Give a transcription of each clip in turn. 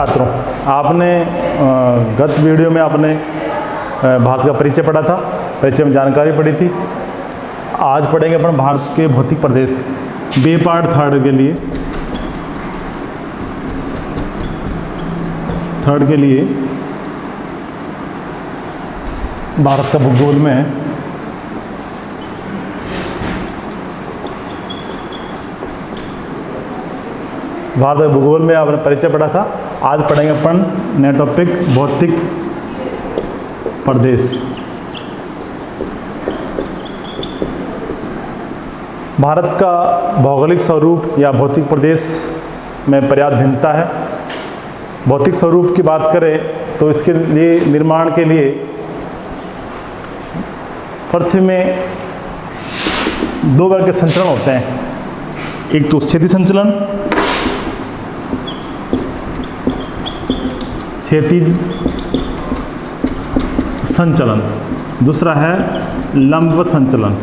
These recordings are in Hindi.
छात्रों, आपने गत वीडियो में आपने भारत का परिचय पढ़ा था, परिचय में जानकारी पढ़ी थी। आज पढ़ेंगे अपन भारत के भौतिक प्रदेश बी पार्ट थर्ड के लिए भारत का भूगोल में भारत के भूगोल में आपने परिचय पढ़ा था। आज पढ़ेंगे अपन नया टॉपिक भौतिक प्रदेश। भारत का भौगोलिक स्वरूप या भौतिक प्रदेश में पर्याप्त भिन्नता है। भौतिक स्वरूप की बात करें तो इसके लिए निर्माण के लिए पृथ्वी में दो वर्ग के संचलन होते हैं। एक तो क्षैतिज संचलन, दूसरा है लंबवत संचलन।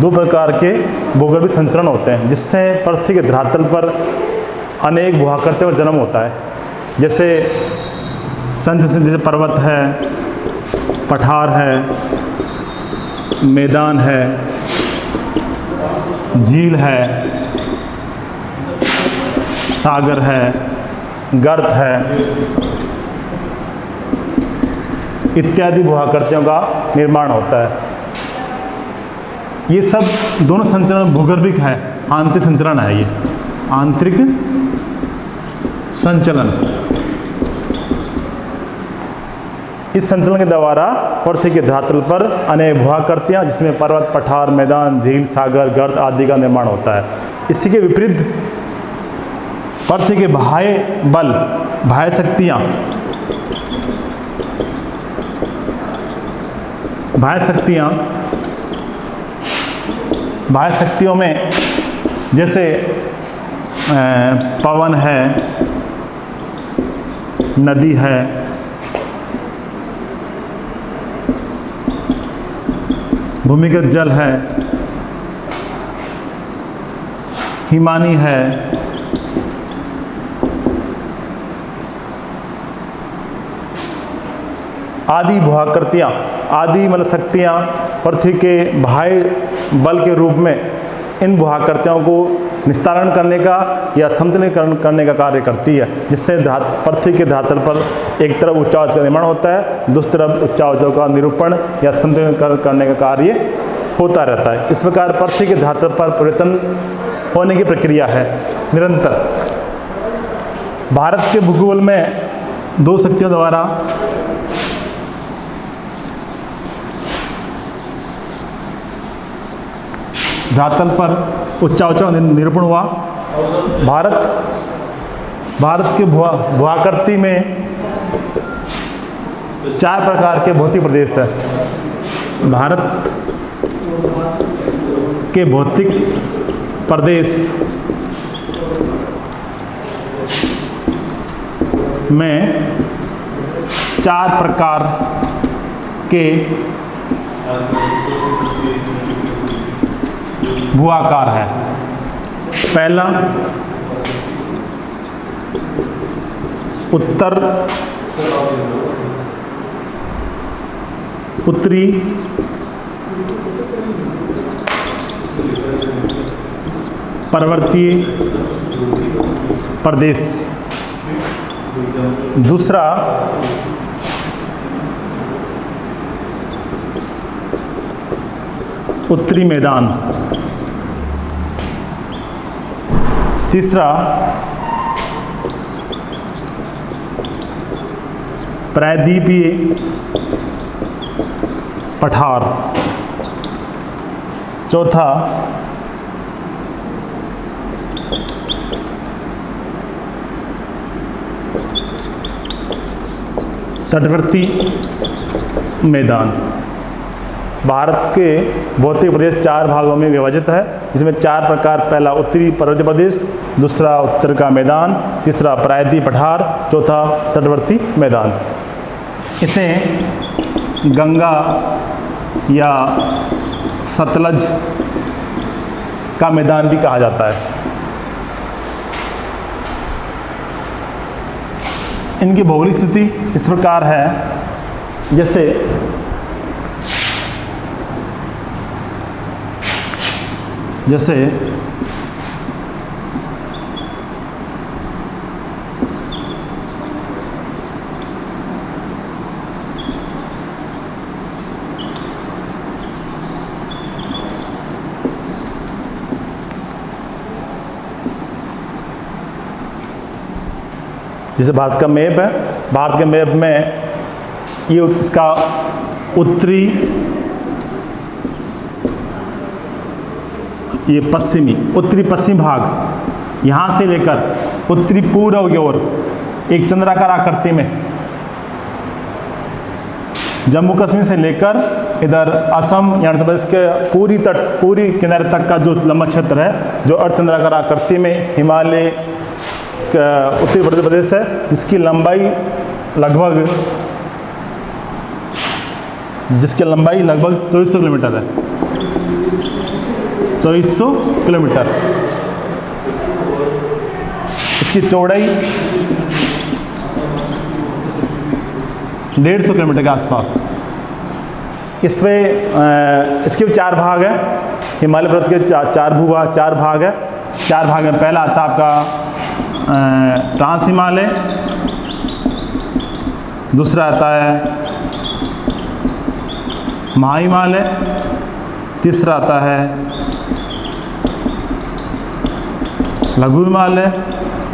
दो प्रकार के भूगर्भीय संचलन होते हैं जिससे पृथ्वी के धरातल पर अनेक भूआकृतियों का जन्म होता है। जैसे जैसे पर्वत है, पठार है, मैदान है, झील है, सागर है, गर्त है, इत्यादि भूआकृतियों का निर्माण होता है। ये सब दोनों संचलन भूगर्भिक है, आंतरिक संचलन है। ये आंतरिक संचलन, इस संचलन के द्वारा पृथ्वी के धरातल पर अनेक भूआकृतियां जिसमें पर्वत, पठार, मैदान, झील, सागर, गर्त आदि का निर्माण होता है। इसी के विपरीत पृथ्वी के बाह्य बल, बाह्य शक्तियों में जैसे पवन है, नदी है, भूमिगत जल है, हिमानी है, आदि भूआकृतियाँ, आदि मतलब शक्तियाँ पृथ्वी के बाह्य बल के रूप में इन भूआकृतियों को निस्तारण करने का या समतलीकरण करने का कार्य करती है, जिससे पृथ्वी के धरातल पर एक तरफ उच्चावच का निर्माण होता है, दूसरी तरफ उच्चावचों का निरूपण या समतलीकरण करने का कार्य होता रहता है। इस प्रकार पृथ्वी के धरातल पर परिवर्तन होने की प्रक्रिया है निरंतर। भारत के भूगोल में दो शक्तियों द्वारा धरातल पर उच्चावचों का निरूपण हुआ। भारत के भूआकृति में 4 प्रकार के भौतिक प्रदेश है। भारत के भौतिक प्रदेश में 4 प्रकार के भूआकार है। पहला उत्तरी पर्वतीय प्रदेश, दूसरा उत्तरी मैदान, तीसरा प्रायद्वीपीय पठार, चौथा तटवर्ती मैदान। भारत के भौतिक प्रदेश 4 भागों में विभाजित है, जिसमें 4 प्रकार। पहला उत्तरी पर्वतीय प्रदेश, दूसरा उत्तर का मैदान, तीसरा प्रायद्वीपीय पठार, चौथा तटवर्ती मैदान। इसे गंगा या सतलज का मैदान भी कहा जाता है। इनकी भौगोलिक स्थिति इस प्रकार है, जैसे जैसे भारत का मैप है, भारत के मैप में ये इसका उत्तरी, ये पश्चिमी, उत्तरी पश्चिम भाग यहाँ से लेकर उत्तरी पूर्व की ओर एक चंद्राकार आकृति में जम्मू कश्मीर से लेकर इधर असम यानी प्रदेश के पूरी किनारे तक का जो लंबा क्षेत्र है, जो अर्धचंद्राकार आकृति में हिमालय उत्तरी प्रदेश है, जिसकी लंबाई लगभग 2400 किलोमीटर है। 2400 किलोमीटर। इसकी चौड़ाई 150 किलोमीटर के आसपास। इसके भी 4 भाग हैं। हिमालय पर्वत के 4 भाग है। 4 भाग में पहला आता है आपका ट्रांस हिमालय, दूसरा आता है महा हिमालय, तीसरा आता है लघु हिमालय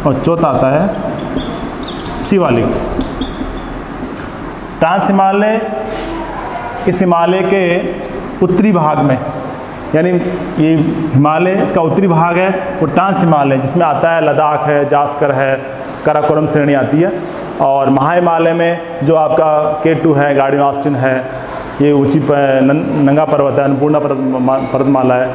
और चौथा आता है शिवालिक। ट्रांस हिमालय इस हिमालय के उत्तरी भाग में, यानी ये हिमालय इसका उत्तरी भाग है, वो ट्रांस हिमालय जिसमें आता है लद्दाख है, जास्कर है, काराकोरम श्रेणी आती है। और महा हिमालय में जो आपका K2 है, गार्डियन ऑस्टिन है, ये ऊंची नंगा पर्वत है, अन्नपूर्णा पर्वतमाला है,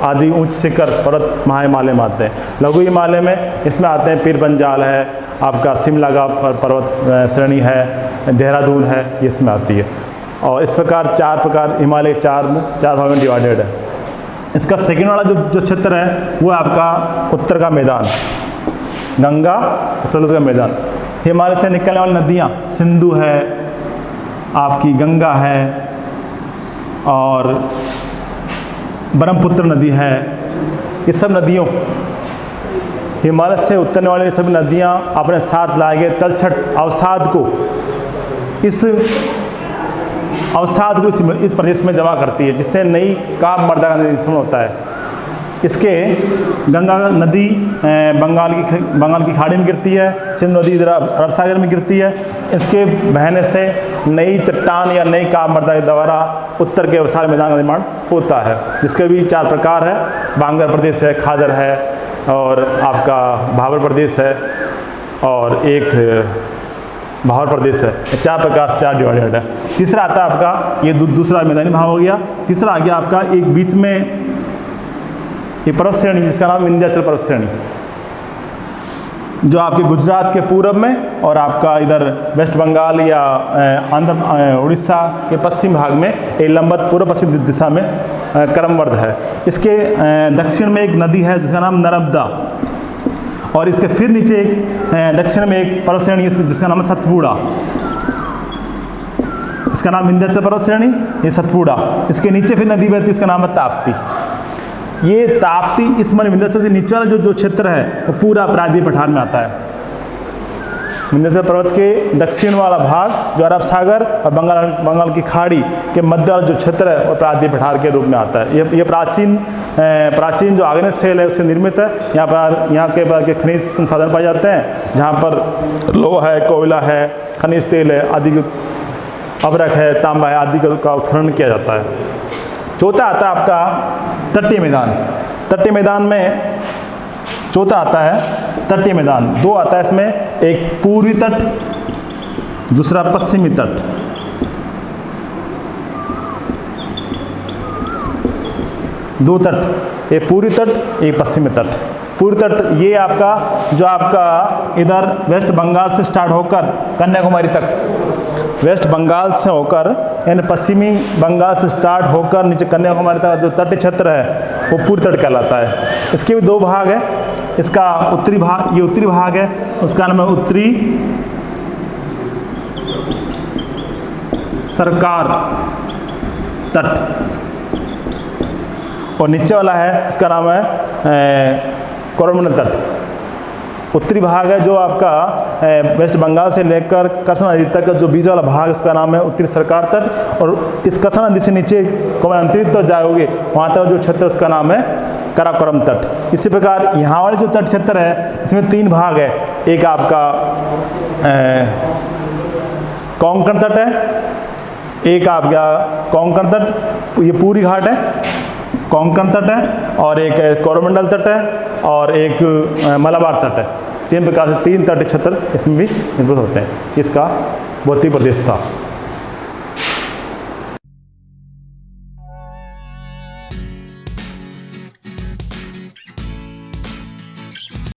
आदि उच्च शिखर पर्वत महा हिमालय में आते हैं। लघु हिमालय में इसमें आते हैं पीर पंजाल है, आपका शिमला का पर्वत श्रेणी है, देहरादून है, ये इसमें आती है। और इस प्रकार 4 प्रकार हिमालय 4 भागों में डिवाइडेड है। इसका सेकेंड वाला जो क्षेत्र है वो आपका उत्तर का मैदान, गंगा सरस्वती का मैदान। हिमालय से निकलने वाली नदियाँ सिंधु है, आपकी गंगा है और ब्रह्मपुत्र नदी है। ये सब नदियों, हिमालय से उतरने वाली सभी नदियाँ अपने साथ लाए गए तलछट अवसाद को इस प्रदेश में जमा करती है, जिससे नई काब मर्दा का निर्माण होता है। इसके गंगा नदी बंगाल की खाड़ी में गिरती है, सिंधु नदी इधर अरब सागर में गिरती है। इसके बहने से नई चट्टान या नई काब मर्दा के द्वारा उत्तर के विशाल मैदान का निर्माण होता है, जिसके भी 4 प्रकार है। बांगर प्रदेश है, खादर है और आपका भाबर प्रदेश है और एक भावर प्रदेश है। 4 प्रकार से 4 डिवाइडेड है। तीसरा आता है आपका, ये दूसरा मैदानी भाग हो गया। तीसरा आ गया आपका एक बीच में ये पर्वत श्रेणी, जिसका नाम विंध्याचल पर्वत श्रेणी, जो आपके गुजरात के पूर्व में और आपका इधर वेस्ट बंगाल या उड़ीसा के पश्चिम भाग में एक लंबवत पूर्व पश्चिम दिशा में क्रमबद्ध है। इसके दक्षिण में एक नदी है जिसका नाम नर्मदा, और इसके फिर नीचे एक दक्षिण में एक पर्वत श्रेणी है जिसका नाम है सतपुड़ा। इसका नाम विंध्याचल पर्वत श्रेणी, ये सतपुड़ा। इसके नीचे फिर नदी बहती है, इसका नाम है ताप्ती। ये ताप्ती इस विंध्याचल से नीचे वाला जो क्षेत्र है वो पूरा प्रायद्वीप पठार में आता है। विंध्याचल पर्वत के दक्षिण वाला भाग जो अरब सागर और बंगाल की खाड़ी के मध्य वाला जो क्षेत्र है वो प्रायद्वीप पठार के रूप में आता है। ये प्राचीन जो आग्नेय शैल है उससे निर्मित है। यहाँ के खनिज संसाधन पाए जाते हैं, जहाँ पर लोहा है, कोयला है, खनिज तेल है आदि, अभ्रक है, तांबा है आदि का उत्खनन किया जाता है। चौथा आता है आपका तटीय मैदान। तटीय मैदान में चौथा आता है तटीय मैदान। 2 आता है इसमें, एक पूर्वी तट, दूसरा पश्चिमी तट। दो तट, एक पूर्वी तट, एक पश्चिमी तट। पूर्वी तट ये आपका जो आपका इधर वेस्ट बंगाल से स्टार्ट होकर कन्याकुमारी तक, वेस्ट बंगाल से होकर यानी पश्चिमी बंगाल से स्टार्ट होकर नीचे कन्याकुमारी तक जो तट क्षेत्र है वो पूर्व तट कहलाता है। इसके भी दो भाग है, इसका उत्तरी भाग, ये उत्तरी भाग है, उसका नाम है उत्तरी सरकार तट, और नीचे वाला है उसका नाम है कोरोमंडल तट। उत्तरी भाग है जो आपका वेस्ट बंगाल से लेकर कृष्णा नदी तक जो बीच वाला भाग, उसका नाम है उत्तरी सरकार तट, और इस कृष्णा नदी से नीचे अंतरित तो जाओगे वहाँ तक जो क्षेत्र उसका नाम है काराकोरम तट। इसी प्रकार यहाँ वाले जो तट क्षेत्र है इसमें तीन भाग है, एक आपका कोंकण तट है, एक आपका कोंकण तट ये पूरी घाट है, कोंकण तट है, और एक कोरोमंडल तट है, और एक मलाबार तट है। तीन प्रकार से तीन तट क्षेत्र इसमें भी निर्मित होते हैं। इसका भौतिक प्रदेश था।